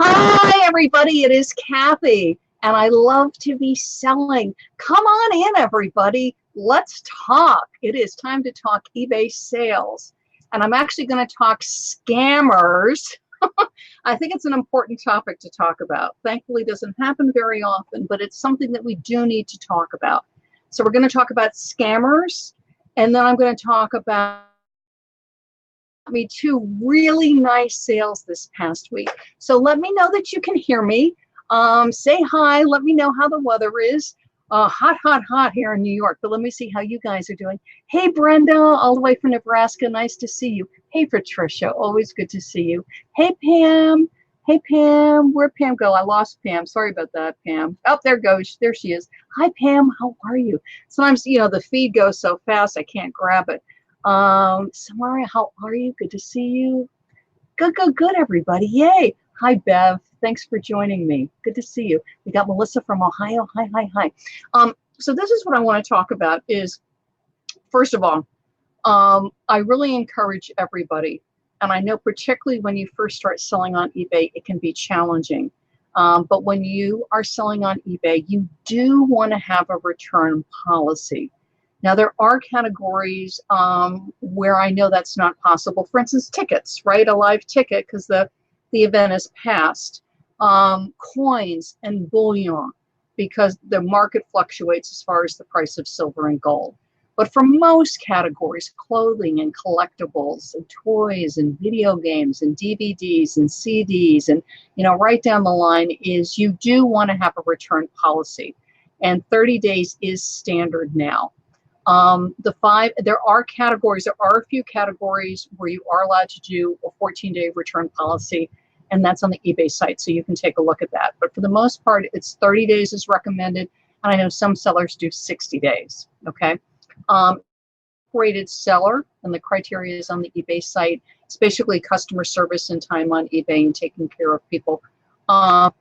Hi, everybody. It is Kathy, and I love to be selling. Come on in, everybody. Let's talk. It is time to talk eBay sales, and I'm actually going to talk scammers. I think it's an important topic to talk about. Thankfully, it doesn't happen very often, but it's something that we do need to talk about. So we're going to talk about scammers, and then I'm going to talk about me two really nice sales this past week. So let me know that you can hear me. Say hi. Let me know how the weather is. Hot, hot, hot here in New York. But let me see how you guys are doing. Hey, Brenda, all the way from Nebraska. Nice to see you. Hey, Patricia. Always good to see you. Hey, Pam. Hey, Pam. Where'd Pam go? I lost Pam. Sorry about that, Pam. Oh, there goes. There she is. Hi, Pam. How are you? Sometimes, the feed goes so fast I can't grab it. Samara, how are you? Good to see you. Good, good, good, everybody. Yay. Hi, Bev. Thanks for joining me. Good to see you. We got Melissa from Ohio. Hi, hi, hi. So this is what I want to talk about is, first of all, I really encourage everybody, and I know particularly when you first start selling on eBay, it can be challenging. But when you are selling on eBay, you do want to have a return policy. Now, there are categories where I know that's not possible. For instance, tickets, right? A live ticket because the event is past. Coins and bullion because the market fluctuates as far as the price of silver and gold. But for most categories, clothing and collectibles and toys and video games and DVDs and CDs and, right down the line is you do want to have a return policy. And 30 days is standard now. There are categories, there are a few categories where you are allowed to do a 14-day return policy, and that's on the eBay site, so you can take a look at that. But for the most part, it's 30 days is recommended, and I know some sellers do 60 days, okay? Rated seller, and the criteria is on the eBay site. It's basically customer service and time on eBay and taking care of people.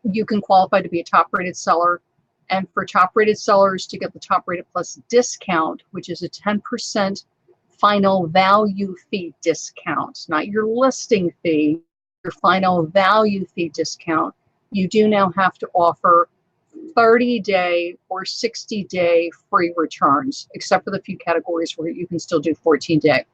You can qualify to be a top-rated seller. And for top-rated sellers to get the top-rated plus discount, which is a 10% final value fee discount, not your listing fee, your final value fee discount, you do now have to offer 30-day or 60-day free returns, except for the few categories where you can still do 14-day.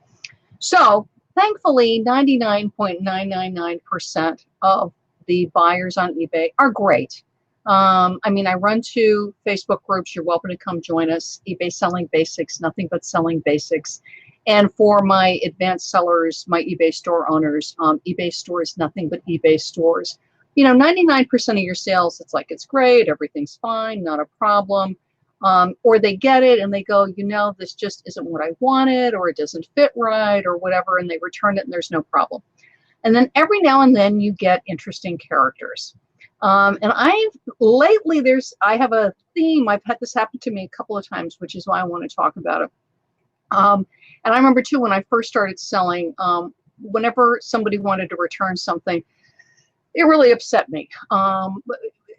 So thankfully, 99.999% of the buyers on eBay are great. I run two Facebook groups. You're welcome to come join us. eBay Selling Basics, nothing but selling basics. And for my advanced sellers, my eBay store owners, eBay stores, nothing but eBay stores. 99% of your sales, it's great, everything's fine, not a problem. Or they get it and they go, this just isn't what I wanted, or it doesn't fit right, or whatever, and they return it and there's no problem. And then every now and then you get interesting characters. And I have a theme. I've had this happen to me a couple of times, which is why I want to talk about it. And I remember too, when I first started selling, whenever somebody wanted to return something, it really upset me.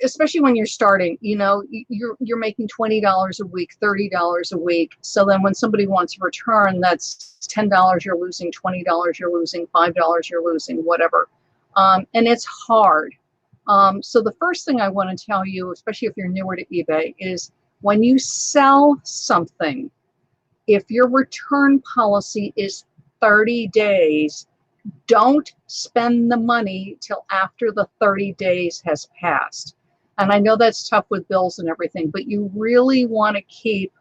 Especially when you're starting, you're making $20 a week, $30 a week. So then when somebody wants a return, that's $10 you're losing, $20 you're losing, $5 you're losing, whatever. And it's hard. So the first thing I want to tell you, especially if you're newer to eBay, is when you sell something, if your return policy is 30 days, don't spend the money till after the 30 days has passed. And I know that's tough with bills and everything, but you really want to keep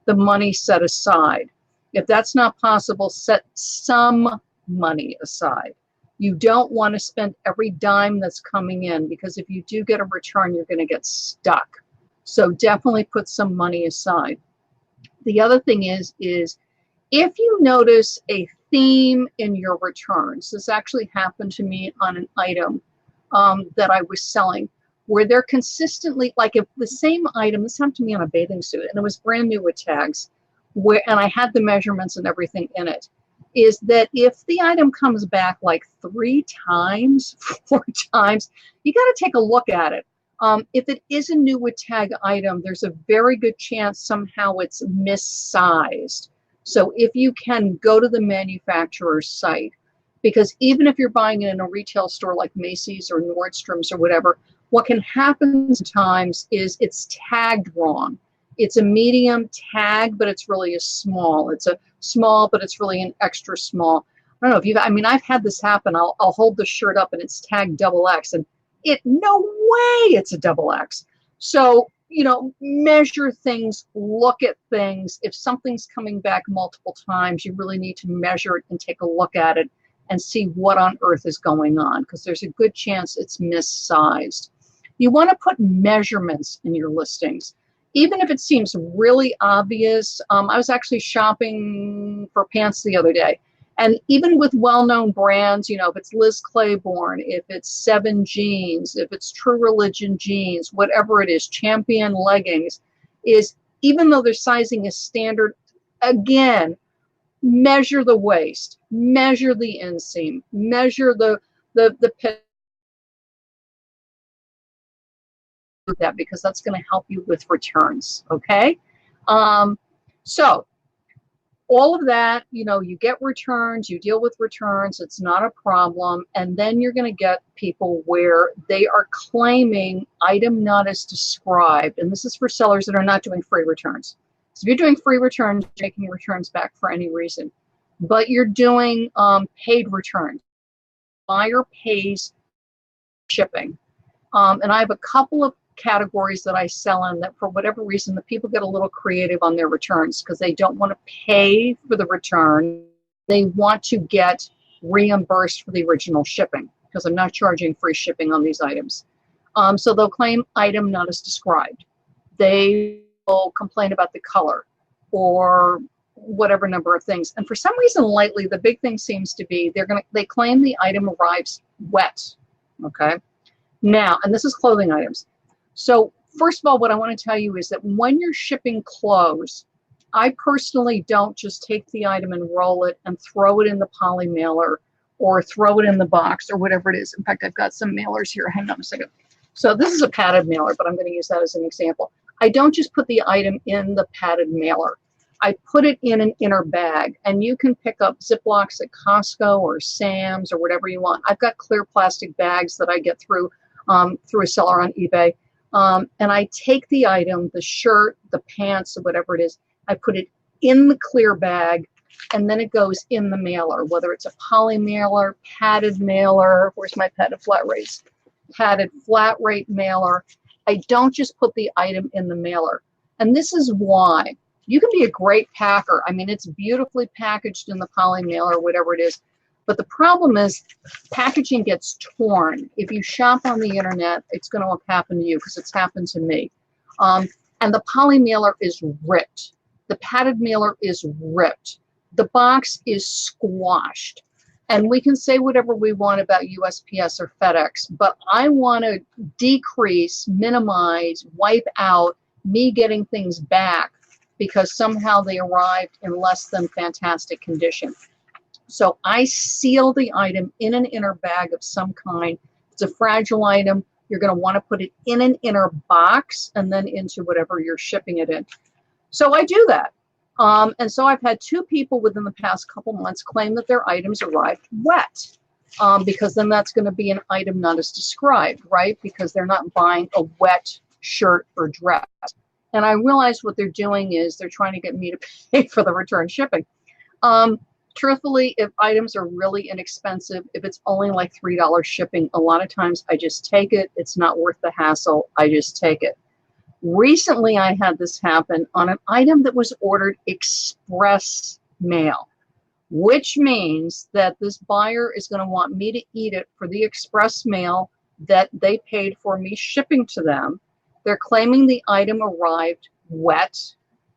the money set aside. If that's not possible, set some money aside. You don't want to spend every dime that's coming in, because if you do get a return, you're going to get stuck. So definitely put some money aside. The other thing is if you notice a theme in your returns, this actually happened to me on an item that I was selling, where they're consistently, if the same item, this happened to me on a bathing suit, and it was brand new with tags, and I had the measurements and everything in it, is that if the item comes back 3 times, 4 times, you got to take a look at it. If it is a new with tag item, there's a very good chance somehow it's missized. So if you can, go to the manufacturer's site. Because even if you're buying it in a retail store like Macy's or Nordstrom's or whatever, what can happen sometimes is it's tagged wrong. It's a medium tag, but it's really a small. It's a small, but it's really an extra small. I don't know if you've, I mean, I've had this happen. I'll hold the shirt up and it's tagged XX, and no way it's a XX. So, measure things, look at things. If something's coming back multiple times, you really need to measure it and take a look at it and see what on earth is going on, because there's a good chance it's missized. You want to put measurements in your listings, even if it seems really obvious. I was actually shopping for pants the other day, and even with well-known brands, if it's Liz Claiborne, if it's 7 Jeans, if it's True Religion Jeans, whatever it is, Champion leggings, is even though their sizing is standard, again, measure the waist, measure the inseam, measure the pitch, that, because that's going to help you with returns. Okay. So all of that, you get returns, you deal with returns, it's not a problem. And then you're going to get people where they are claiming item not as described. And this is for sellers that are not doing free returns. So if you're doing free returns, you're taking returns back for any reason, but you're doing paid returns. Buyer pays shipping. And I have a couple of categories that I sell in that, for whatever reason, the people get a little creative on their returns because they don't want to pay for the return. They want to get reimbursed for the original shipping, because I'm not charging free shipping on these items. So they'll claim item not as described. They will complain about the color or whatever number of things. And for some reason lately, the big thing seems to be they claim the item arrives wet. Okay. Now, and this is clothing items. So first of all, what I want to tell you is that when you're shipping clothes, I personally don't just take the item and roll it and throw it in the poly mailer or throw it in the box or whatever it is. In fact, I've got some mailers here. Hang on a second. So this is a padded mailer, but I'm going to use that as an example. I don't just put the item in the padded mailer. I put it in an inner bag, and you can pick up Ziplocs at Costco or Sam's or whatever you want. I've got clear plastic bags that I get through a seller on eBay. And I take the item, the shirt, the pants, or whatever it is, I put it in the clear bag, and then it goes in the mailer, whether it's a poly mailer, padded mailer. Where's my padded flat rates? Padded flat rate mailer. I don't just put the item in the mailer. And this is why. You can be a great packer. I mean, it's beautifully packaged in the poly mailer, whatever it is. But the problem is packaging gets torn. If you shop on the internet, it's going to happen to you, because it's happened to me. And the poly mailer is ripped. The padded mailer is ripped. The box is squashed. And we can say whatever we want about USPS or FedEx, but I want to decrease, minimize, wipe out me getting things back because somehow they arrived in less than fantastic condition. So I seal the item in an inner bag of some kind. It's a fragile item. You're going to want to put it in an inner box and then into whatever you're shipping it in. So I do that. And so I've had 2 people within the past couple months claim that their items arrived wet, because then that's going to be an item not as described, right? Because they're not buying a wet shirt or dress. And I realize what they're doing is they're trying to get me to pay for the return shipping. Truthfully, if items are really inexpensive, if it's only like $3 shipping, a lot of times I just take it. It's not worth the hassle. I just take it. Recently, I had this happen on an item that was ordered express mail, which means that this buyer is going to want me to eat it for the express mail that they paid for me shipping to them. They're claiming the item arrived wet,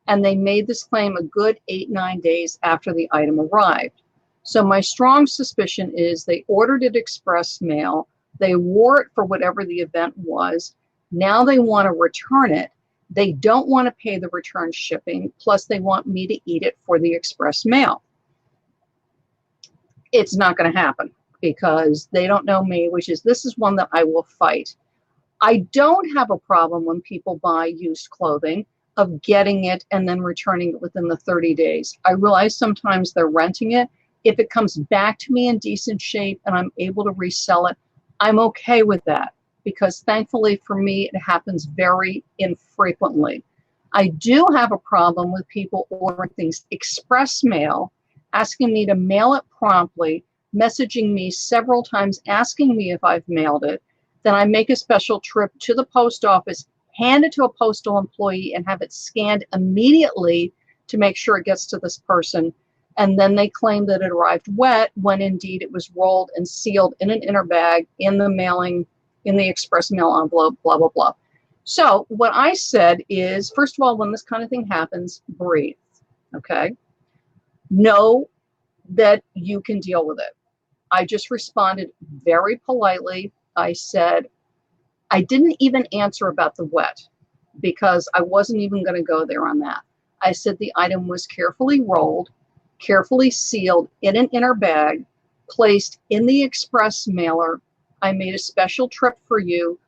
and they made this claim a good 8-9 days after the item arrived. So my strong suspicion is they ordered it express mail, they wore it for whatever the event was, now they want to return it, they don't want to pay the return shipping, plus they want me to eat it for the express mail. It's not going to happen because they don't know me, this is one that I will fight. I don't have a problem when people buy used clothing of getting it and then returning it within the 30 days. I realize sometimes they're renting it. If it comes back to me in decent shape and I'm able to resell it, I'm okay with that, because thankfully for me, it happens very infrequently. I do have a problem with people ordering things express mail, asking me to mail it promptly, messaging me several times, asking me if I've mailed it. Then I make a special trip to the post office, hand it to a postal employee, and have it scanned immediately to make sure it gets to this person. And then they claim that it arrived wet, when indeed it was rolled and sealed in an inner bag in the mailing, in the express mail envelope, blah, blah, blah. So what I said is, first of all, when this kind of thing happens, breathe, okay? Know that you can deal with it. I just responded very politely. I said, I didn't even answer about the wet, because I wasn't even going to go there on that. I said the item was carefully rolled, carefully sealed in an inner bag, placed in the express mailer. I made a special trip for you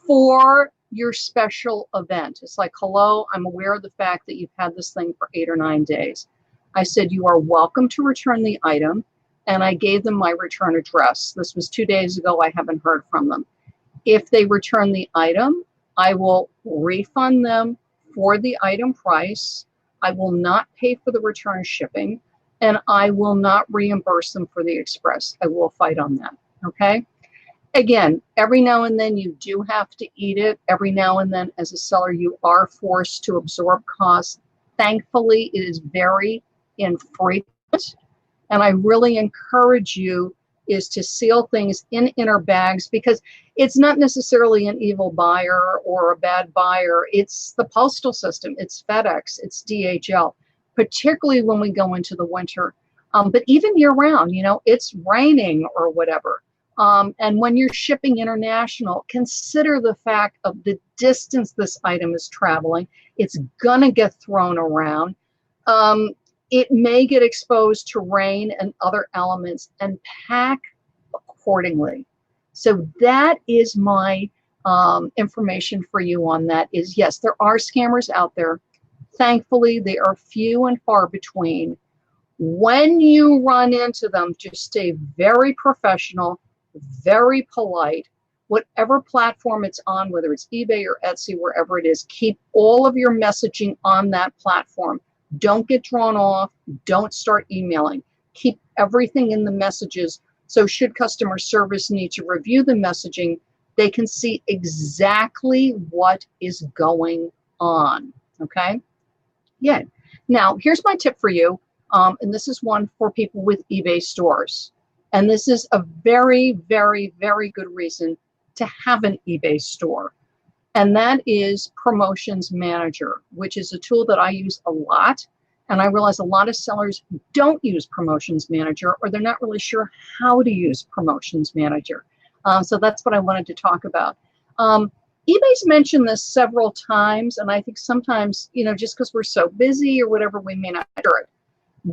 for your special event. It's like, hello, I'm aware of the fact that you've had this thing for 8 or 9 days. I said, you are welcome to return the item. And I gave them my return address. This was 2 days ago. I haven't heard from them. If they return the item, I will refund them for the item price. I will not pay for the return shipping, and I will not reimburse them for the express. I will fight on that, okay? Again, every now and then you do have to eat it. Every now and then as a seller, you are forced to absorb costs. Thankfully, it is very infrequent, and I really encourage you is to seal things in inner bags, because it's not necessarily an evil buyer or a bad buyer. It's the postal system, it's FedEx, it's DHL, particularly when we go into the winter. But even year round, you know, it's raining or whatever. And when you're shipping international, consider the fact of the distance this item is traveling. It's gonna get thrown around. It may get exposed to rain and other elements, and pack accordingly. So that is my information for you on that is, yes, there are scammers out there. Thankfully, they are few and far between. When you run into them, just stay very professional, very polite. Whatever platform it's on, whether it's eBay or Etsy, wherever it is, keep all of your messaging on that platform. Don't get drawn off. Don't start emailing. Keep everything in the messages. So should customer service need to review the messaging, they can see exactly what is going on, okay? Yeah. Now, here's my tip for you, and this is one for people with eBay stores. And this is a very, very, very good reason to have an eBay store. And that is Promotions Manager, which is a tool that I use a lot. And I realize a lot of sellers don't use Promotions Manager, or they're not really sure how to use Promotions Manager. So that's what I wanted to talk about. eBay's mentioned this several times, and I think sometimes, you know, just because we're so busy or whatever, we may not hear it.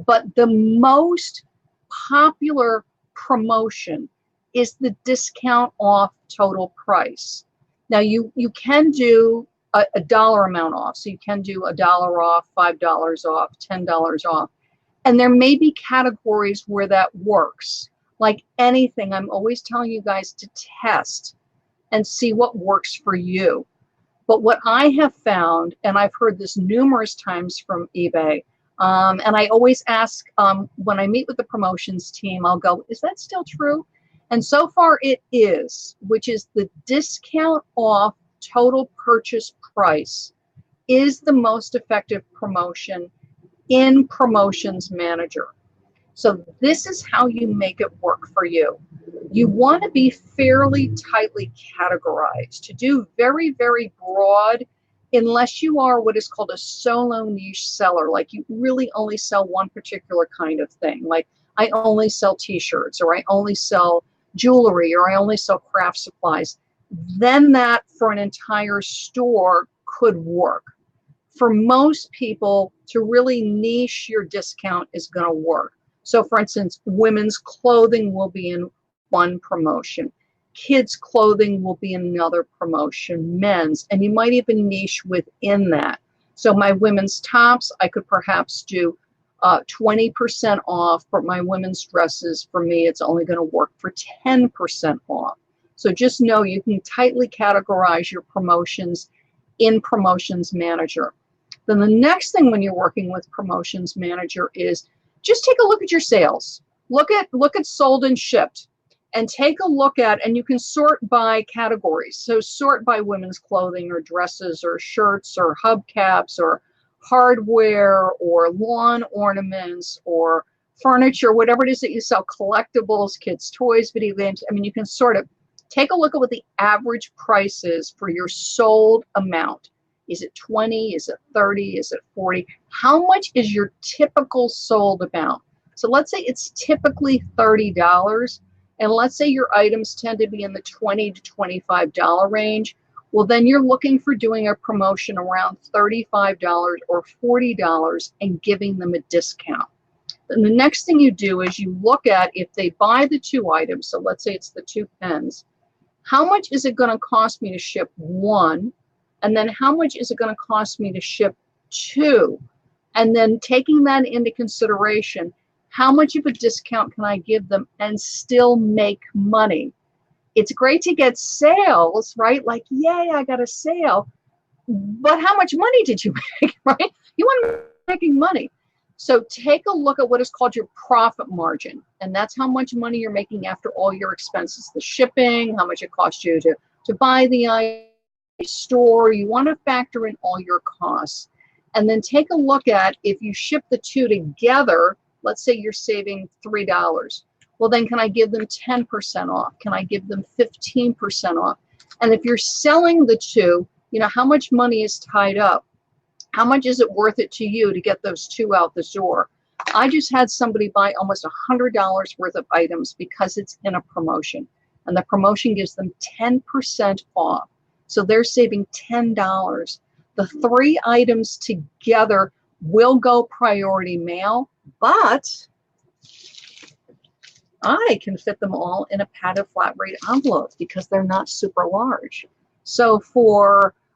But the most popular promotion is the discount off total price. Now, you can do a dollar amount off. So you can do $1 off, $5 off, $10 off. And there may be categories where that works. Like anything, I'm always telling you guys to test and see what works for you. But what I have found, and I've heard this numerous times from eBay, and I always ask when I meet with the promotions team, I'll go, is that still true? And so far it is, which is the discount off total purchase price is the most effective promotion in Promotions Manager. So this is how you make it work for you. You want to be fairly tightly categorized, to do very, very broad, unless you are what is called a solo niche seller, like you really only sell one particular kind of thing. Like I only sell t-shirts, or I only sell jewelry, or I only sell craft supplies. Then that for an entire store could work. For most people, to really niche your discount is going to work. So for instance, women's clothing will be in one promotion. Kids' clothing will be in another promotion, men's, and you might even niche within that. So my women's tops, I could perhaps do 20% off for my women's dresses. For me, it's only going to work for 10% off. So just know you can tightly categorize your promotions in Promotions Manager. Then the next thing when you're working with Promotions Manager is just take a look at your sales. Look at sold and shipped, and take a look at, and you can sort by categories. So sort by women's clothing or dresses or shirts or hubcaps or hardware or lawn ornaments or furniture, whatever it is that you sell, collectibles, kids' toys, video games. I mean, you can sort of take a look at what the average price is for your sold amount. Is it 20? Is it 30? Is it 40? How much is your typical sold amount? So let's say it's typically $30, and let's say your items tend to be in the $20 to $25 range. Well, then you're looking for doing a promotion around $35 or $40 and giving them a discount. Then the next thing you do is you look at, if they buy the 2 items, so let's say it's the 2 pens, how much is it going to cost me to ship 1? And then how much is it going to cost me to ship 2? And then taking that into consideration, how much of a discount can I give them and still make money? It's great to get sales, right? Like, yay, I got a sale. But how much money did you make, right? You want to be making money. So take a look at what is called your profit margin. And that's how much money you're making after all your expenses, the shipping, how much it costs you to buy the item, store. You want to factor in all your costs. And then take a look at, if you ship the 2 together, let's say you're saving $3. Well, then can I give them 10% off? Can I give them 15% off? And if you're selling the 2, you know, how much money is tied up? How much is it worth it to you to get those 2 out the door? I just had somebody buy almost $100 worth of items because it's in a promotion. And the promotion gives them 10% off. So they're saving $10. The 3 items together will go priority mail, but I can fit them all in a padded flat rate envelope because they're not super large. So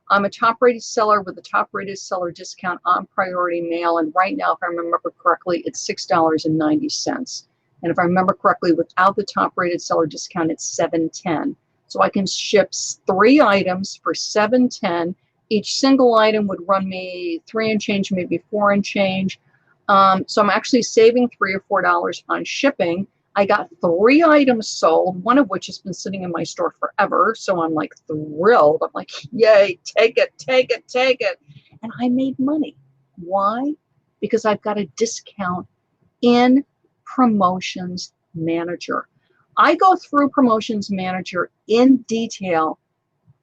I'm a top rated seller with a top rated seller discount on priority mail. And right now, if I remember correctly, it's $6.90. And if I remember correctly, without the top rated seller discount, it's $7.10. So I can ship 3 items for $7.10. Each single item would run me $3 and change, maybe $4 and change. So I'm actually saving $3 or $4 on shipping. I got 3 items sold, one of which has been sitting in my store forever. So I'm like thrilled. I'm like, yay, take it, take it, take it. And I made money. Why? Because I've got a discount in Promotions Manager. I go through Promotions Manager in detail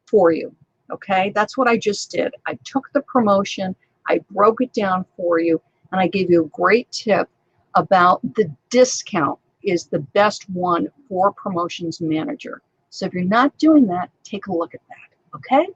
for you. Okay, that's what I just did. I took the promotion, I broke it down for you, and I gave you a great tip about the discount is the best one for Promotions Manager. So if you're not doing that, take a look at that, okay?